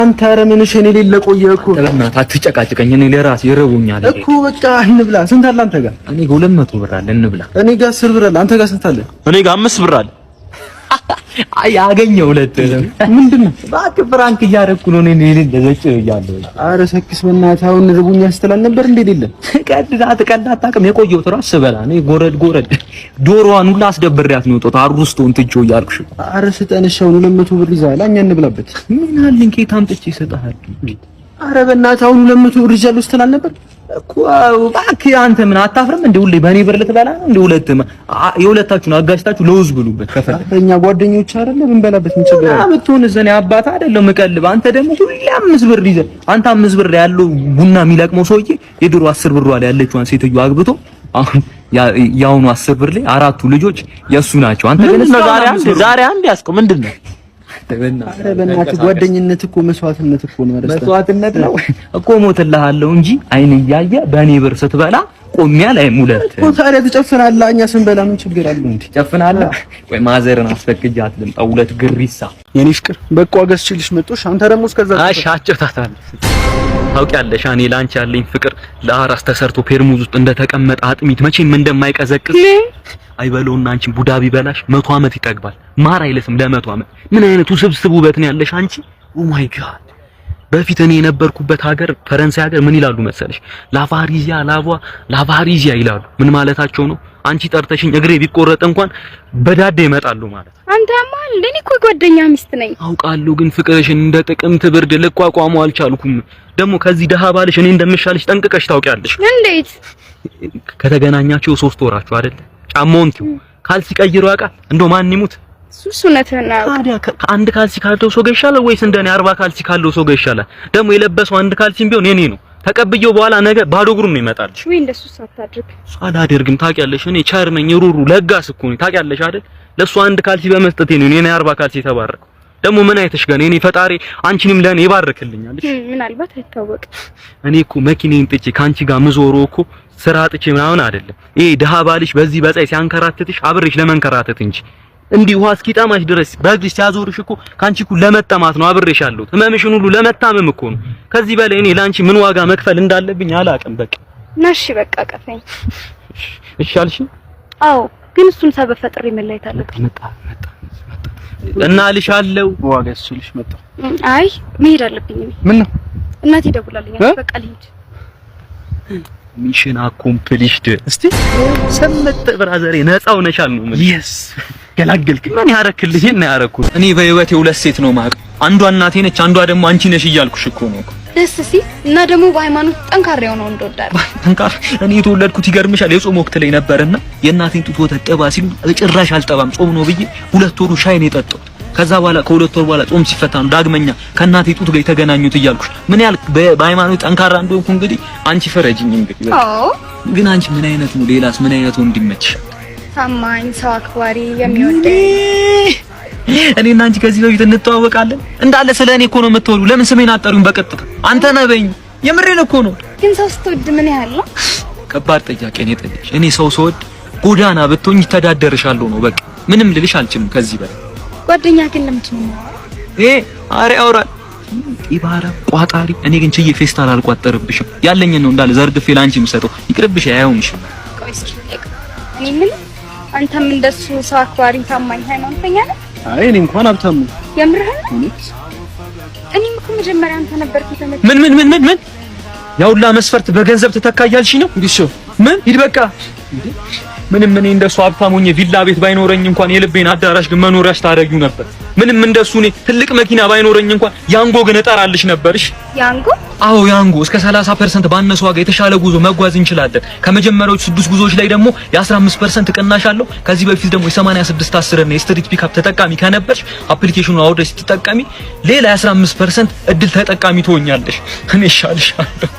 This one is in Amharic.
አንተ አረመንሽ እኔ ሌለ ቆየህ እኮ በእናትህ አትጨቃጭቀኝ። እኔ ለራሴ ይረቡኛል እኮ በቃ እንብላ። ስንት አለ አንተ ጋር? እኔ ጋር 200 ብር አለ እንብላ። እኔ ጋር 10 ብር አለ። አንተ ጋር ስንት አለ? እኔ ጋር 5 ብር አለ። አይ አገኘው ሁለት ምንድነው? እባክህ ፍራንክ እያደረኩ ነው። እኔ እንደዘጭ እያለሁ ኧረ ሰክስ በእናትህ አሁን ርቡኛ ስትል አልነበር እንዴ? የለም ቀልድ አታውቅም። የቆየሁት እራሱ ስበላ እኔ ጎረድ ዶሮዋን ሁላ አስደብሬያት ነው የወጣሁት። አሩስቶን ትቼው እያልኩሽ። ኧረ ስጠን እሺ። አሁን 200 ብር ይዘሃል። እኛ እንብላበት። ምን አለኝ ከየት አምጥቼ እሰጥሃለሁ? ኧረ በእናትህ አሁን 200 ብር ይዘሃል ስትል አልነበር እኮ? እባክህ አንተ ምን አታፍርም እንዴ? ሁሌ በእኔ ብር ልትበላ ነው እንዴ? የሁለታችሁን አጋጭታችሁ ለውዝ ብሉበት ከፈለክ። እኛ ጓደኞች አይደለም እንበላበት። ምን ችግር አለ? አብቶን ዘኔ አባት አይደለም እቀልብ። አንተ ደግሞ ሁሌ 5 ብር ይዘህ አንተ 5 ብር ያለው ቡና የሚለቅመው ሰውዬ የድሮ 10 ብር ላይ ያለችዋን ሴትዮ አግብቶ አሁን ያውኑ 10 ብር ላይ 4ቱ ልጆች የሱ ናቸው። አንተ ግን ዛሬ አንድ ያስቀው ምንድነው? ኧረ በእናትህ ጓደኝነት እኮ መስዋዕትነት እኮ ነው። መስዋዕትነት ነው እኮ ሞትልሃለሁ እንጂ አይን እያየ በእኔ ብር ስትበላ ቆሚያ ላይ ሙለት እኮ። ታዲያ ትጨፍናለህ። እኛ ስንበላ ምን ችግር አለው እንዴ? ጨፍናለህ ወይ? ማዘርን አስፈቅጃት ልምጣ። 2 ግሪሳ የኔ ፍቅር በቃ ገዝቼልሽ መጥቶሽ። አንተ ደግሞ እስከዛ አጫውታታለህ። ታውቂያለሽ እኔ ላንቺ ያለኝ ፍቅር ለአራስ ተሰርቶ ፔርሙዝ ውስጥ እንደተቀመጠ አጥሚት መቼም እንደማይቀዘቅዝ አይበለውና አንቺን ቡዳ ቢበላሽ 100 ዓመት ይጠግባል። ማር አይልስም ለ100 ዓመት። ምን አይነት ውስብስብ ውበት ነው ያለሽ አንቺ! ኦ ማይ ጋድ! በፊት እኔ የነበርኩበት ሀገር ፈረንሳይ ሀገር ምን ይላሉ መሰለሽ? ላቫሪዚያ ይላሉ። ምን ማለታቸው ነው? አንቺ ጠርተሽኝ እግሬ ቢቆረጥ እንኳን በዳዴ ይመጣሉ ማለት። አንተማ እንደኔ እኮ ጓደኛ ሚስት ነኝ። አውቃለሁ፣ ግን ፍቅርሽን እንደ ጥቅምት ብርድ ልቋቋመው አልቻልኩም። ደግሞ ከዚህ ደሃ ባልሽ እኔ እንደምሻልሽ ጠንቅቀሽ ታውቂያለሽ። እንዴት? ከተገናኛችሁ 3 ወራችሁ አይደል? ጫማውን ካልሲ ቀይሮ ያውቃል? እንደው ማን ይሙት ሱሱነትና ታዲያ ከአንድ ካልሲ ካለው ሰው ጋር ይሻላል ወይስ እንደኔ 40 ካልሲ ካለው ሰው ጋር ይሻላል? ደግሞ የለበሰው አንድ ካልሲም ቢሆን የኔ ነው። ተቀብየው በኋላ ነገ ባዶ እግሩን ነው ይመጣልሽ። ወይ እንደሱ ሳታድርግ አላደርግም። ታውቂያለሽ እኔ ቸር ነኝ፣ ሩሩ ለጋስ እኮ ነኝ። ታውቂያለሽ አይደል? ለሱ አንድ ካልሲ በመስጠቴ ነው እኔ 40 ካልሲ ተባረከው። ደግሞ ምን አይተሽ ጋር እኔ ፈጣሪ አንቺንም ለኔ ይባርክልኛል። እሺ ምናልባት አይታወቅም። እኔ እኮ መኪናዬን ጥቼ ካንቺ ጋር ምዞሮ እኮ ስራ ጥቼ ምናምን አይደለም። ይሄ ደሃ ባልሽ በዚህ በፀይ ሲያንከራትትሽ አብሬሽ ለመንከራተት እንጂ እንዲህ ውሃ እስኪጠማሽ ድረስ በእግርሽ ሲያዞርሽ እኮ ካንቺ እኮ ለመጠማት ነው አብሬሽ ያለሁት። ህመምሽን ሁሉ ለመታመም እኮ ነው። ከዚህ በላይ እኔ ላንቺ ምን ዋጋ መክፈል እንዳለብኝ አላውቅም። በቃ ናሽ በቃ ቀፈኝ። እሺ አልሽ? አዎ፣ ግን እሱን ሰበብ ፈጥሬ መለየት አለብኝ። መጣ እና አልሻለሁ። ዋጋ እሱልሽ መጣ። አይ መሄድ አለብኝ እኔ። ምን ነው? እናቴ ደውላልኝ። በቃ ልሂድ። ሚሽን አኮምፕሊሽድ። እስቲ ሰመጠ ብራዘሬ ነፃ ሆነሻል ነው ማለት። የስ ገላገልክ። ምን ያረክልኝ እና ያረኩት እኔ በህይወቴ 2 ሴት ነው ማቅ። አንዷ እናቴ ነች፣ አንዷ ደግሞ አንቺ ነሽ እያልኩሽ እኮ ነው። ደስ ሲል እና ደግሞ በሃይማኖት ጠንካራ ነው እንደወዳለ ጠንካራ። እኔ የተወለድኩት ይገርምሻል የጾም ወቅት ላይ ነበርና የእናቴን ጡት ወተት ጠባ ሲሉ ጭራሽ አልጠባም ጾም ነው ብዬ 2 ወሩ ሻይ ነው የጠጣው። ከዛ በኋላ ከ2 ወር በኋላ ጾም ሲፈታ ነው ዳግመኛ ከእናቴ ጡት ጋር የተገናኙት እያልኩሽ ምን ያህል በሃይማኖት ጠንካራ እንደሆንኩ እንግዲህ አንቺ ፈረጅኝ እንግዲህ። አዎ ግን አንቺ ምን አይነት ነው? ሌላስ ምን አይነት ወንድ ይመችሽ? ታማኝ፣ ሰው አክባሪ፣ የሚወደኝ። እኔና አንቺ ከዚህ በፊት እንተዋወቃለን እንዳለ ስለ እኔ እኮ ነው የምትወሩ። ለምን ስሜን አጠሩኝ በቀጥታ? አንተ ነህ በይኝ። የምሬን እኮ ነው። ግን ሰው ስትወድ ምን ያህል ነው? ከባድ ጥያቄ ነው የጠየቅሽ። እኔ ሰው ስወድ ጎዳና ብትሆኝ ተዳደርሻለሁ ነው በቃ። ምንም ልልሽ አልችልም ከዚህ በላይ። ጓደኛ ግን ለምንድን ነው አሬ አውራ ኢባራ ቋጣሪ። እኔ ግን ችዬ ፌስታል አልቋጠርብሽም። ያለኝን ነው እንዳለ ዘርግፌ ላንቺ የምሰጠው። ይቅርብሽ፣ አይሆንሽ። ቆይ እስኪ እኔ ምን አንተም እንደሱ ሰው አክባሪ፣ ታማኝ፣ ሃይማኖተኛ ነህ? አይ እኔ እንኳን ሀብታም ነኝ። የምርህን? እኔም እኮ መጀመሪያ አንተ ነበርክ ተመጣጣኝ። ምን ያውላ መስፈርት በገንዘብ ተተካያልሽ ነው? እንግዲህ ምን ሂድ በቃ። ምንም እኔ እንደሱ ሀብታም ሆኜ ቪላ ቤት ባይኖረኝ እንኳን የልቤን አዳራሽ ግን መኖሪያሽ ታደርጊው ነበር። ምንም እንደሱ እኔ ትልቅ መኪና ባይኖረኝ እንኳን ያንጎ ግን እጠራልሽ ነበርሽ። ያንጎ? አዎ ያንጎ። እስከ 30% ባነሰ ዋጋ የተሻለ ጉዞ መጓዝ እንችላለን። ከመጀመሪያዎቹ 6 ጉዞዎች ላይ ደግሞ የ15% ቅናሽ አለው። ከዚህ በፊት ደግሞ የ8610 እና የስትሪት ፒክአፕ ተጠቃሚ ከነበርሽ አፕሊኬሽኑን አውርደሽ ስትጠቀሚ ሌላ የ15% እድል ተጠቃሚ ትሆኛለሽ። እኔ እሻልሻለሁ።